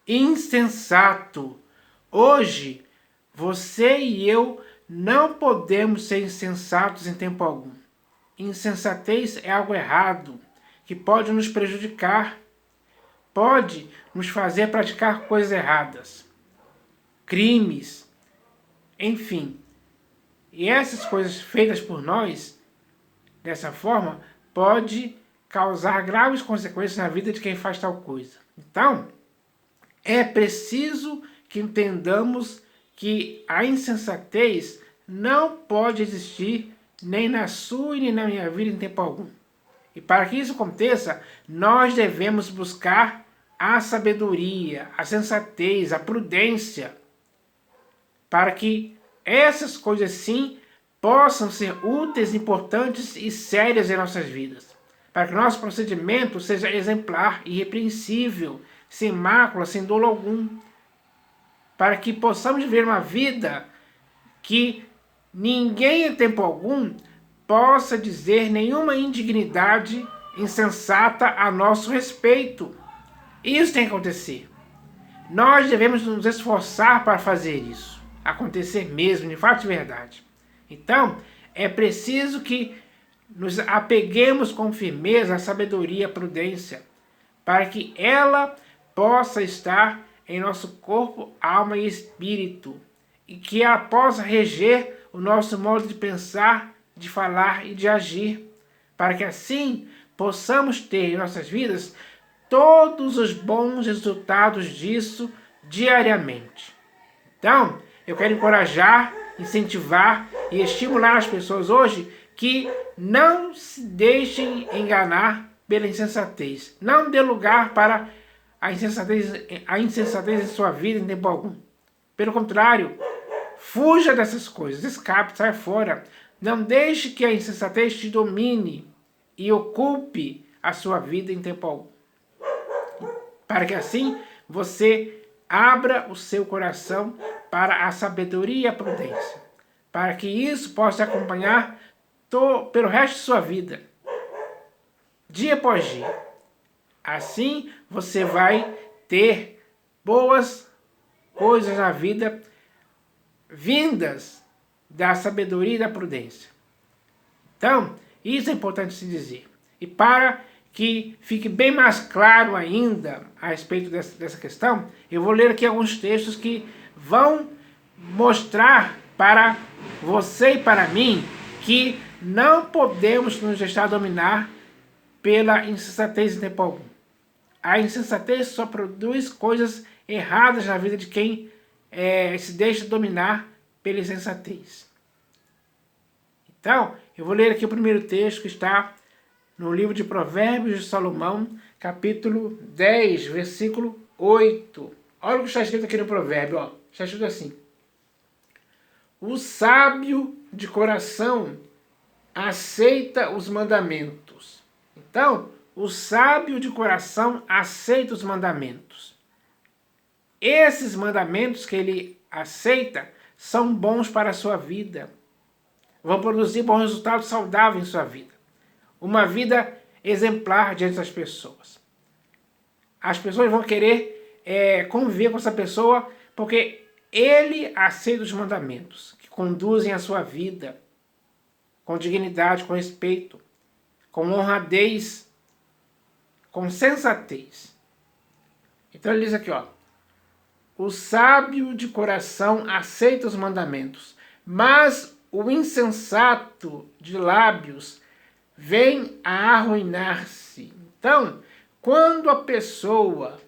insensato. Hoje, você e eu não podemos ser insensatos em tempo algum. Insensatez é algo errado, que pode nos prejudicar, pode nos fazer praticar coisas erradas, crimes, enfim. E essas coisas feitas por nós, dessa forma, pode causar graves consequências na vida de quem faz tal coisa. Então, é preciso que entendamos que a insensatez não pode existir nem na sua e nem na minha vida em tempo algum. E para que isso aconteça, nós devemos buscar a sabedoria, a sensatez, a prudência, para que essas coisas sim possam ser úteis, importantes e sérias em nossas vidas. Para que nosso procedimento seja exemplar, irrepreensível, sem mácula, sem dolo algum. Para que possamos viver uma vida que ninguém em tempo algum possa dizer nenhuma indignidade insensata a nosso respeito. Isso tem que acontecer. Nós devemos nos esforçar para fazer isso acontecer mesmo, de fato e verdade. Então, é preciso que nos apeguemos com firmeza à sabedoria e à prudência, para que ela possa estar em nosso corpo, alma e espírito, e que ela possa reger o nosso modo de pensar, de falar e de agir, para que assim possamos ter em nossas vidas todos os bons resultados disso diariamente. Então, eu quero encorajar, incentivar e estimular as pessoas hoje que não se deixem enganar pela insensatez. Não dê lugar para a insensatez em sua vida em tempo algum. Pelo contrário, fuja dessas coisas, escape, saia fora. Não deixe que a insensatez te domine e ocupe a sua vida em tempo algum. Para que assim você abra o seu coração para a sabedoria e a prudência. Para que isso possa acompanhar pelo resto de sua vida, dia após dia. Assim você vai ter boas coisas na vida vindas da sabedoria e da prudência. Então, isso é importante se dizer. E para que fique bem mais claro ainda a respeito dessa questão, eu vou ler aqui alguns textos que vão mostrar para você e para mim que não podemos nos deixar dominar pela insensatez em tempo algum. A insensatez só produz coisas erradas na vida de quem se deixa dominar pela insensatez. Então, eu vou ler aqui o primeiro texto que está no livro de Provérbios de Salomão, capítulo 10, versículo 8. Olha o que está escrito aqui no provérbio. Ó. Está escrito assim: o sábio de coração aceita os mandamentos. Então, o sábio de coração aceita os mandamentos. Esses mandamentos que ele aceita são bons para a sua vida. Vão produzir bons resultados saudáveis em sua vida. Uma vida exemplar diante das pessoas. As pessoas vão querer conviver com essa pessoa porque ele aceita os mandamentos que conduzem a sua vida com dignidade, com respeito, com honradez, com sensatez. Então ele diz aqui, ó: o sábio de coração aceita os mandamentos, mas o insensato de lábios vem a arruinar-se. Então, quando a pessoa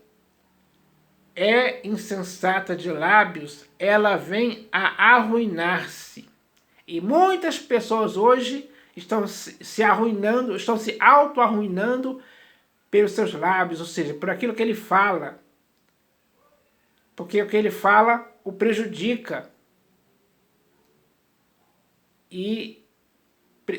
é insensata de lábios, ela vem a arruinar-se. E muitas pessoas hoje estão se arruinando, estão se auto-arruinando pelos seus lábios, ou seja, por aquilo que ele fala. Porque o que ele fala o prejudica. E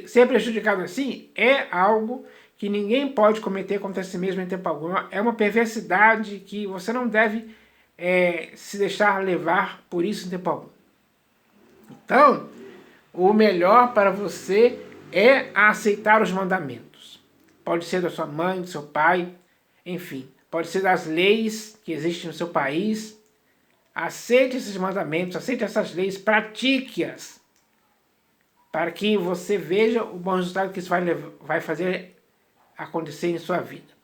ser prejudicado assim é algo que ninguém pode cometer contra si mesmo em tempo algum. É uma perversidade que você não deve se deixar levar por isso em tempo algum. Então, o melhor para você é aceitar os mandamentos. Pode ser da sua mãe, do seu pai, enfim. pode ser das leis que existem no seu país. Aceite esses mandamentos, aceite essas leis, pratique-as, para que você veja o bom resultado que isso vai fazer acontecer em sua vida.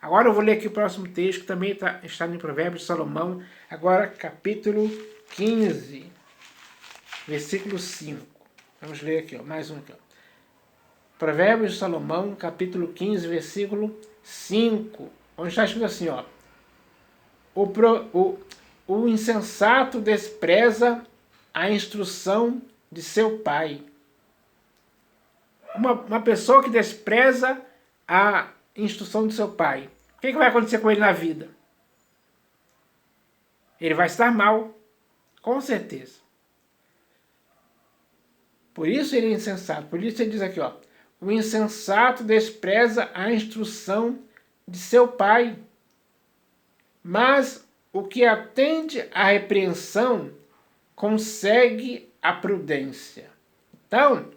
Agora eu vou ler aqui o próximo texto, que também está em Provérbios de Salomão, agora capítulo 15, versículo 5. Vamos ler aqui, ó, mais um aqui. Ó. Provérbios de Salomão, capítulo 15, versículo 5, onde está escrito assim, ó, o insensato despreza a instrução de seu pai. Uma pessoa que despreza a instrução do seu pai, o que vai acontecer com ele na vida? Ele vai estar mal, com certeza. Por isso ele é insensato. Por isso ele diz aqui, ó, o insensato despreza a instrução de seu pai, mas o que atende à repreensão consegue a prudência. Então,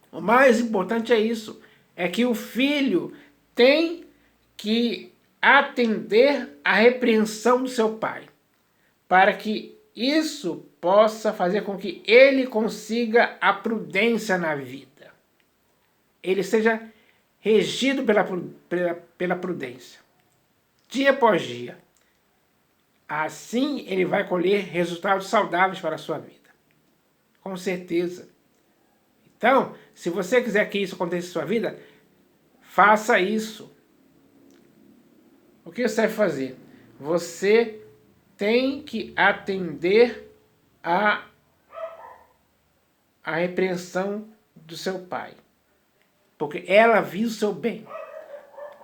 o mais importante é isso, é que o filho tem que atender à repreensão do seu pai, para que isso possa fazer com que ele consiga a prudência na vida. Ele seja regido pela prudência, dia após dia. Assim ele vai colher resultados saudáveis para a sua vida. Com certeza. Então, se você quiser que isso aconteça em sua vida, faça isso. O que você deve fazer? Você tem que atender à repreensão do seu pai, porque ela visa o seu bem.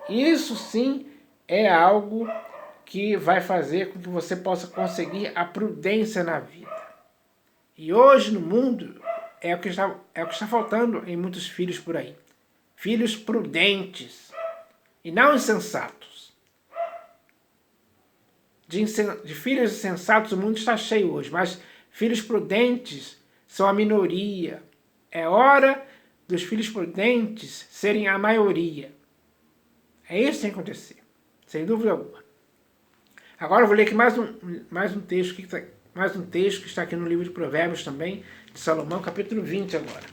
Isso sim é algo que vai fazer com que você possa conseguir a prudência na vida. E hoje no mundo é o que está faltando em muitos filhos por aí. Filhos prudentes e não insensatos. De filhos insensatos o mundo está cheio hoje, mas filhos prudentes são a minoria. É hora dos filhos prudentes serem a maioria. É isso que tem que acontecer, sem dúvida alguma. Agora eu vou ler aqui mais um texto que está aqui no livro de Provérbios também, de Salomão, capítulo 20 agora.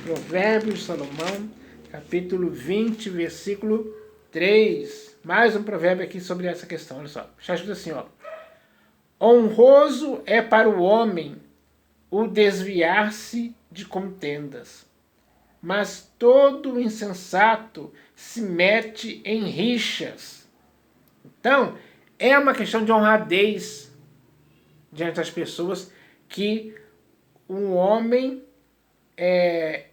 Provérbios de Salomão, capítulo 20, versículo 3. Mais um provérbio aqui sobre essa questão, olha só. Está escrito assim, ó. Honroso é para o homem o desviar-se de contendas, mas todo insensato se mete em rixas. Então, é uma questão de honradez diante das pessoas que um homem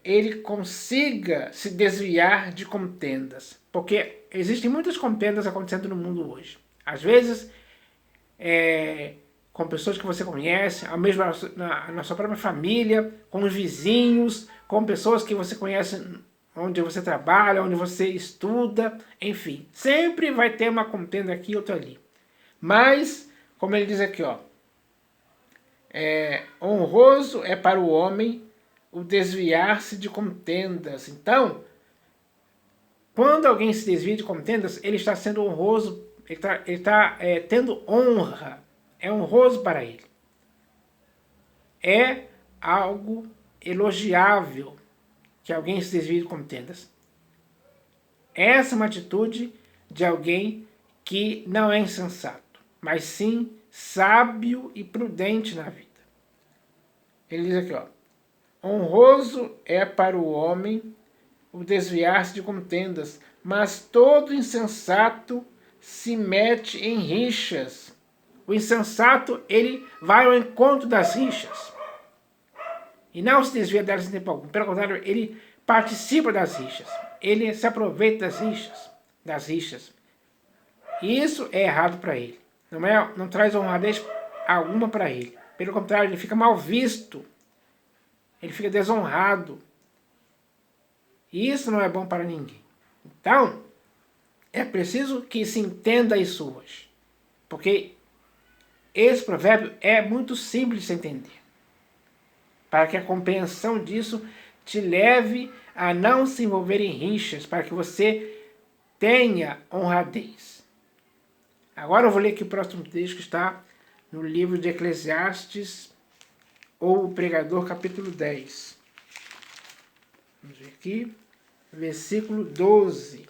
ele consiga se desviar de contendas. Porque existem muitas contendas acontecendo no mundo hoje. Às vezes, com pessoas que você conhece, ao mesmo na sua própria família, com os vizinhos, com pessoas que você conhece onde você trabalha, onde você estuda, enfim. Sempre vai ter uma contenda aqui e outra ali. Mas, como ele diz aqui, ó, honroso é para o homem o desviar-se de contendas. Então, quando alguém se desvia de contendas, ele está sendo honroso, ele está tendo honra, é honroso para ele. É algo elogiável que alguém se desvie de contendas. Essa é uma atitude de alguém que não é insensato, mas sim sábio e prudente na vida. Ele diz aqui, ó, honroso é para o homem o desviar-se de contendas, mas todo insensato se mete em rixas. O insensato, ele vai ao encontro das rixas. E não se desvia delas em tempo algum. Pelo contrário, ele participa das rixas. Ele se aproveita das rixas. E isso é errado para ele. Não traz honradez alguma para ele. Pelo contrário, ele fica mal visto. Ele fica desonrado. E isso não é bom para ninguém. Então, é preciso que se entenda isso hoje. Porque esse provérbio é muito simples de se entender. Para que a compreensão disso te leve a não se envolver em rixas, para que você tenha honradez. Agora eu vou ler aqui o próximo texto que está no livro de Eclesiastes, ou o Pregador, capítulo 10. Vamos ver aqui, versículo 12.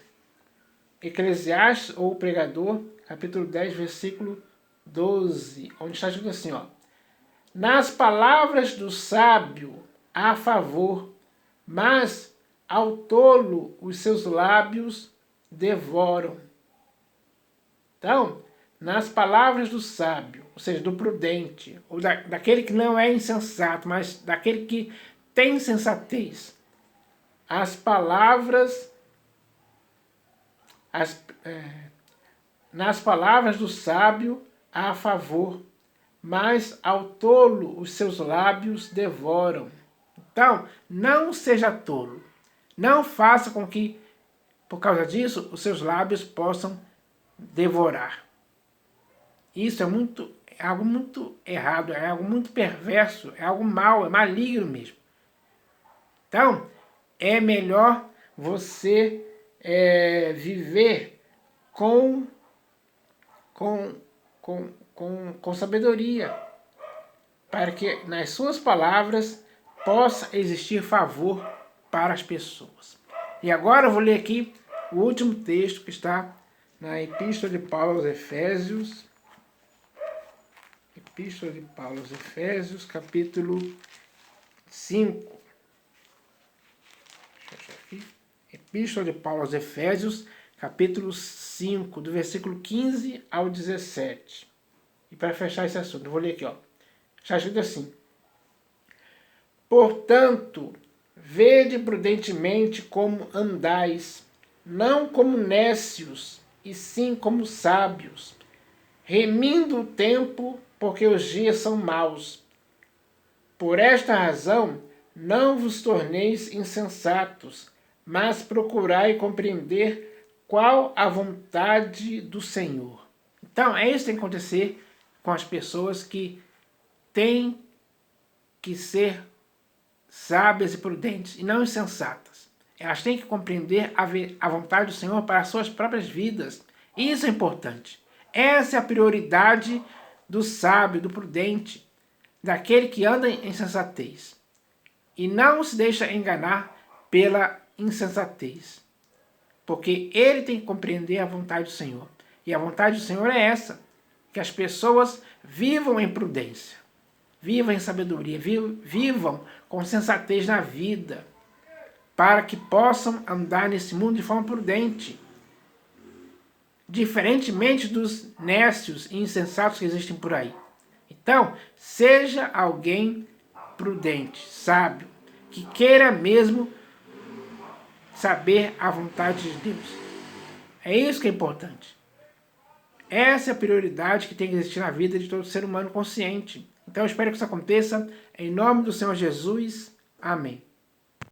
Eclesiastes, ou o Pregador, capítulo 10, versículo 12, onde está escrito assim, ó. Nas palavras do sábio há favor, mas ao tolo os seus lábios devoram. Então, nas palavras do sábio, ou seja, do prudente, ou daquele que não é insensato, mas daquele que tem sensatez, as palavras, nas palavras do sábio há favor, mas ao tolo os seus lábios devoram. Então, não seja tolo. Não faça com que, por causa disso, os seus lábios possam devorar. Isso é algo muito errado, é algo muito perverso, é algo mau, é maligno mesmo. Então, é melhor você viver com sabedoria, para que nas suas palavras possa existir favor para as pessoas. E agora eu vou ler aqui o último texto que está na Epístola de Paulo aos Efésios. Epístola de Paulo aos Efésios, capítulo 5. Deixa eu achar aqui. Epístola de Paulo aos Efésios, capítulo 5, do versículo 15 ao 17. E para fechar esse assunto, eu vou ler aqui, ó. Está escrito assim. Portanto, vede prudentemente como andais, não como nécios, e sim como sábios, remindo o tempo, porque os dias são maus. Por esta razão, não vos torneis insensatos, mas procurai compreender qual a vontade do Senhor. Então, é isso que tem que acontecer com as pessoas que têm que ser sábias e prudentes, e não insensatas. Elas têm que compreender a vontade do Senhor para as suas próprias vidas. Isso é importante. Essa é a prioridade do sábio, do prudente, daquele que anda em sensatez. E não se deixa enganar pela insensatez. Porque ele tem que compreender a vontade do Senhor. E a vontade do Senhor é essa, que as pessoas vivam em prudência, vivam em sabedoria, vivam com sensatez na vida, para que possam andar nesse mundo de forma prudente, diferentemente dos nécios e insensatos que existem por aí. Então, seja alguém prudente, sábio, que queira mesmo saber a vontade de Deus. É isso que é importante. Essa é a prioridade que tem que existir na vida de todo ser humano consciente. Então eu espero que isso aconteça. Em nome do Senhor Jesus. Amém.